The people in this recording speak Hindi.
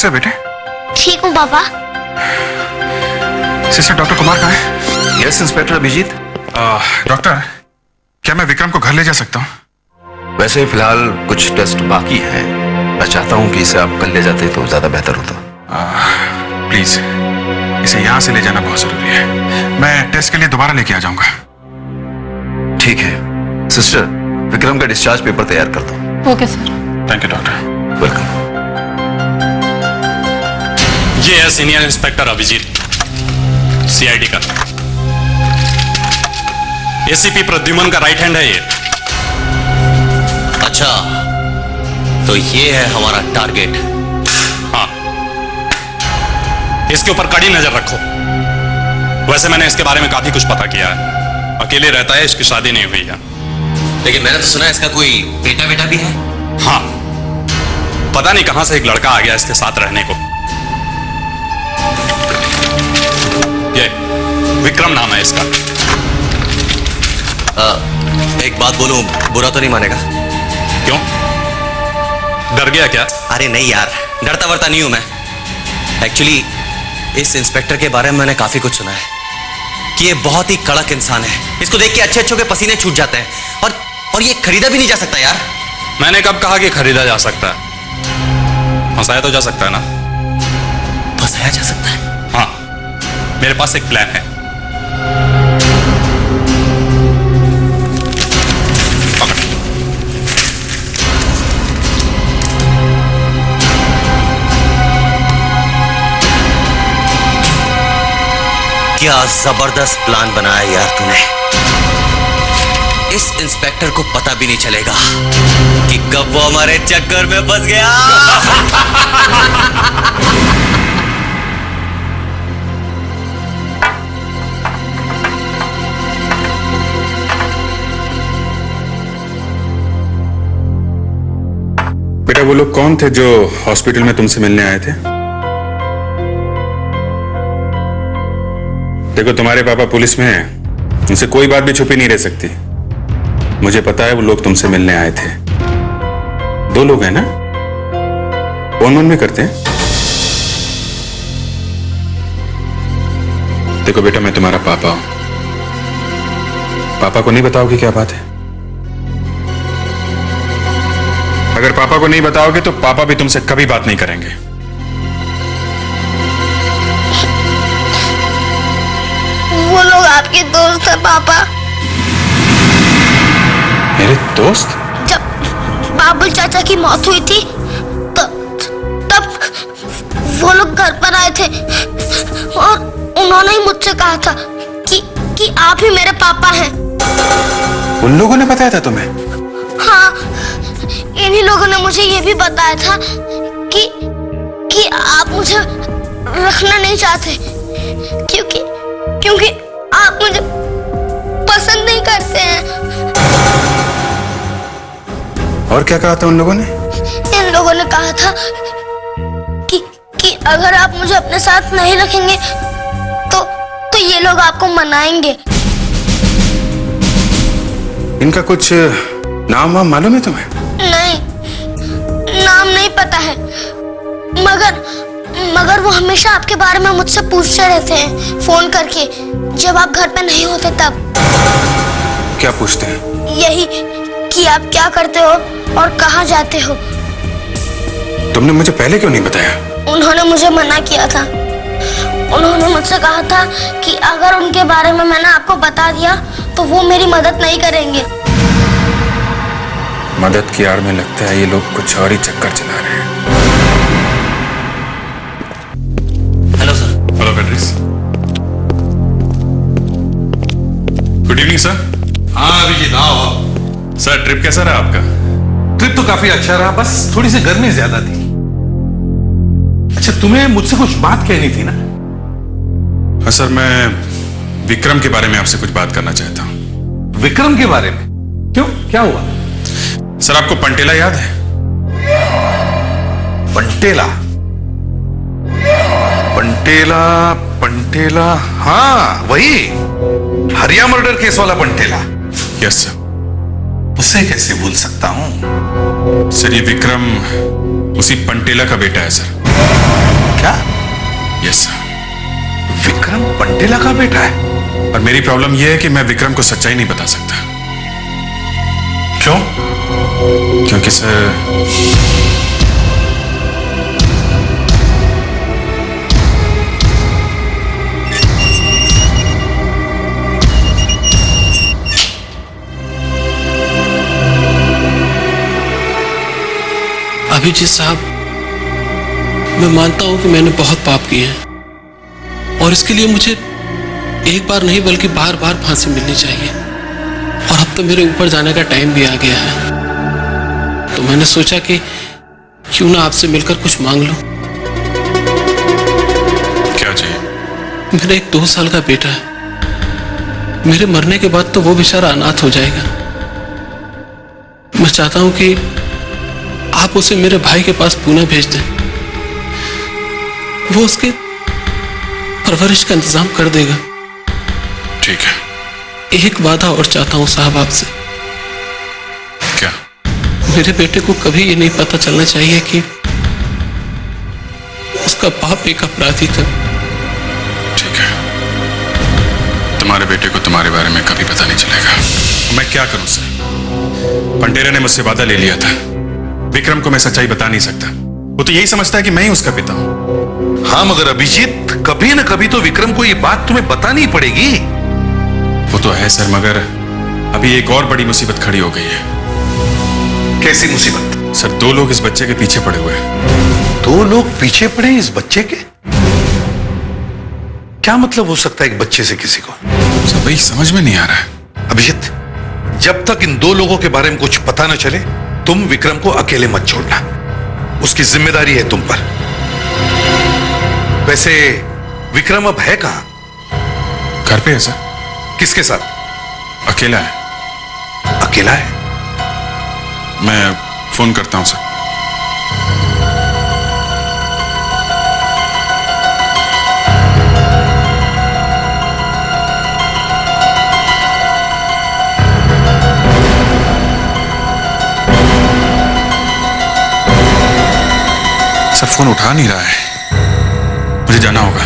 कैसे हो बेटे? ठीक हूँ पापा। सिस्टर डॉक्टर कुमार कहाँ है? Yes inspector Abhijit. डॉक्टर, क्या मैं विक्रम को घर ले जा सकता हूँ? वैसे फिलहाल कुछ टेस्ट बाकी है। मैं चाहता हूँ कि इसे आप कल ले जाते तो ज्यादा बेहतर होता। प्लीज इसे यहाँ से ले जाना बहुत जरूरी है। मैं टेस्ट के लिए दोबारा लेके आ जाऊंगा। ठीक है सिस्टर, विक्रम का डिस्चार्ज पेपर तैयार कर दो। Okay sir. Thank you doctor. Welcome. ये है सीनियर इंस्पेक्टर अभिजीत, सीआईडी का। एसीपी प्रद्युमन का राइट हैंड है ये। अच्छा, तो ये है हमारा टारगेट। हाँ, इसके ऊपर कड़ी नजर रखो। वैसे मैंने इसके बारे में काफी कुछ पता किया है। अकेले रहता है, इसकी शादी नहीं हुई है। लेकिन मैंने तो सुना है इसका कोई बेटा बेटा भी है। हाँ, पता नहीं कहां से एक लड़का आ गया इसके साथ रहने को। ये विक्रम नाम है इसका। एक बात बोलूं, बुरा तो नहीं मानेगा? क्यों, डर गया क्या? अरे नहीं यार, डरता वरता नहीं हूं मैं। एक्चुअली इस इंस्पेक्टर के बारे में मैंने काफी कुछ सुना है कि ये बहुत ही कड़क इंसान है। इसको देख के अच्छे अच्छों के पसीने छूट जाते हैं और ये खरीदा भी नहीं जा सकता यार। मैंने कब कहा कि खरीदा जा सकता है? फंसाया तो जा सकता है ना। फंसाया जा सकता है? हाँ, मेरे पास एक प्लान है। क्या जबरदस्त प्लान बनाया यार तूने। इस इंस्पेक्टर को पता भी नहीं चलेगा कि कब वो हमारे चक्कर में फंस गया। बेटा, वो लोग कौन थे जो हॉस्पिटल में तुमसे मिलने आए थे? देखो, तुम्हारे पापा पुलिस में हैं, उनसे कोई बात भी छुपी नहीं रह सकती। मुझे पता है वो लोग तुमसे मिलने आए थे। 2 लोग हैं ना? फोन में करते हैं। देखो बेटा, मैं तुम्हारा पापा हूं। पापा को नहीं बताओगे क्या बात है? अगर पापा को नहीं बताओगे तो पापा भी तुमसे कभी बात नहीं करेंगे। वो लोग आपके दोस्त हैं पापा। मेरे दोस्त? जब बाबुल चाचा की मौत हुई थी तब वो लोग घर पर आए थे और उन्होंने ही मुझसे कहा था कि आप ही मेरे पापा हैं। उन लोगों ने बताया था तुम्हें? हाँ, इन्हीं लोगों ने मुझे ये भी बताया था कि आप मुझे रखना नहीं चाहते क्योंकि आप मुझे पसंद नहीं करते हैं। और क्या कहा था उन लोगों ने? इन लोगों ने कहा था कि अगर आप मुझे अपने साथ नहीं रखेंगे तो ये लोग आपको मनाएंगे। इनका कुछ नाम वाम मालूम है तुम्हें? नहीं, नाम नहीं पता है, मगर वो हमेशा आपके बारे में मुझसे पूछते रहते हैं फोन करके, जब आप घर पे नहीं होते तब। क्या पूछते हैं? यही कि आप क्या करते हो और कहाँ जाते हो। तुमने मुझे पहले क्यों नहीं बताया? उन्होंने मुझे मना किया था। उन्होंने मुझसे कहा था कि अगर उनके बारे में मैंने आपको बता दिया तो वो मेरी मदद नहीं करेंगे। मदद की आड़ में लगता है ये लोग कुछ और ही चक्कर चला रहे हैं। Hello sir. Hello पेट्रिस। Good evening sir. हाँ अभिजीत, आओ। सर, ट्रिप कैसा रहा आपका? ट्रिप तो काफी अच्छा रहा, बस थोड़ी सी गर्मी ज्यादा थी। अच्छा, तुम्हें मुझसे कुछ बात कहनी थी ना? हाँ सर, मैं विक्रम के बारे में आपसे कुछ बात करना चाहता हूँ। विक्रम के बारे में? क्यों, क्या हुआ? सर, आपको पंटेला याद है? पंटेला? पंटेला पंटेला, हाँ वही हरिया मर्डर केस वाला पंटेला। Yes sir. उसे कैसे भूल सकता हूं? सर, ये विक्रम उसी पंटेला का बेटा है सर। क्या? यस। विक्रम पंटेला का बेटा है? और मेरी प्रॉब्लम यह है कि मैं विक्रम को सच्चाई नहीं बता सकता। क्यों? क्योंकि सर, अभिजीत साहब, मैं मानता हूं कि मैंने बहुत पाप किए हैं और इसके लिए मुझे एक बार नहीं बल्कि बार बार फांसी मिलनी चाहिए। और अब तो मेरे ऊपर जाने का टाइम भी आ गया है, तो मैंने सोचा कि क्यों ना आपसे मिलकर कुछ मांग लूं। क्या चाहिए? मेरा एक 2 साल का बेटा है। मेरे मरने के बाद तो वो बेचारा अनाथ हो जाएगा। मैं चाहता हूं कि आप उसे मेरे भाई के पास पुणे भेज दें। वो उसके परवरिश का इंतजाम कर देगा। ठीक है। एक वादा और चाहता हूं साहब आपसे। क्या? मेरे बेटे को कभी ये नहीं पता चलना चाहिए कि उसका बाप एक अपराधी था। ठीक है। तुम्हारे बेटे को तुम्हारे बारे में कभी पता नहीं चलेगा। मैं क्या करूं सर? पंटेरा ने मुझसे वादा ले लिया था। विक्रम को मैं सच्चाई बता नहीं सकता। वो तो यही समझता है कि मैं ही उसका पिता हूं। हाँ, मगर अभिजीत, कभी न कभी तो विक्रम को ये बात तुम्हें बतानी पड़ेगी। वो तो है सर, मगर अभी एक और बड़ी मुसीबत खड़ी हो गई है। कैसी मुसीबत? सर, 2 लोग इस बच्चे के पीछे पड़े हुए हैं। 2 लोग पीछे पड़े हैं इस बच्चे के? क्या मतलब हो सकता है एक बच्चे से किसी को? सर, वही समझ में नहीं आ रहा है। अभिजीत, जब तक इन 2 लोगों के बारे में कुछ पता न चले, तुम विक्रम को अकेले मत छोड़ना। उसकी जिम्मेदारी है तुम पर। वैसे विक्रम अब है कहां? घर पे है सर। किसके साथ? अकेला है। अकेला है? मैं फोन करता हूं सर। सर, फोन उठा नहीं रहा है। मुझे जाना होगा।